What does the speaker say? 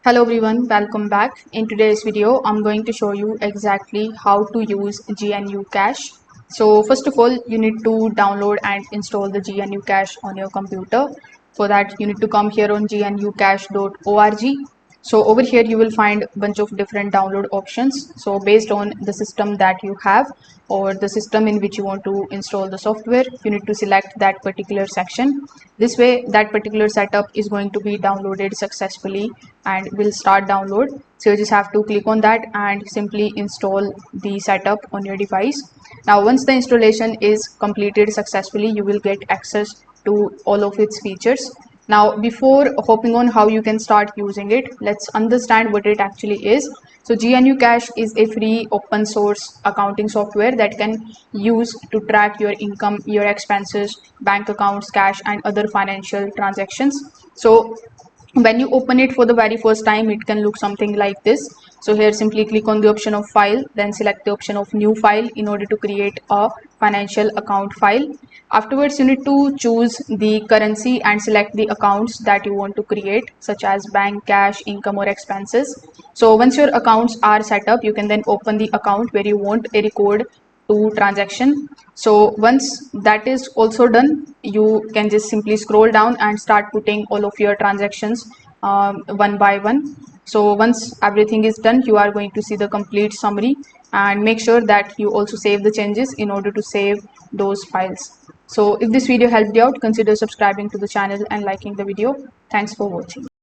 Hello everyone, welcome back. In today's video, I'm going to show you exactly how to use Gnucash. So first of all, you need to download and install the Gnucash on your computer. For that, you need to come here on gnucash.org. So over here, you will find a bunch of different download options. So based on the system that you have or the system in which you want to install the software, you need to select that particular section. This way, that particular setup is going to be downloaded successfully and will start download. So you just have to click on that and simply install the setup on your device. Now once the installation is completed successfully, you will get access to all of its features. Now before hopping on how you can start using it, let's understand what it actually is. So Gnucash is a free open source accounting software that can use to track your income, your expenses, bank accounts, cash and other financial transactions. So when you open it for the very first time, it can look something like this. So here simply click on the option of file, then select the option of new file in order to create a financial account file. Afterwards, you need to choose the currency and select the accounts that you want to create, such as bank, cash, income or expenses. So once your accounts are set up, you can then open the account where you want a record to transaction. So once that is also done, you can just simply scroll down and start putting all of your transactions one by one. So once everything is done, you are going to see the complete summary, and make sure that you also save the changes in order to save those files. So if this video helped you out, consider subscribing to the channel and liking the video. Thanks for watching.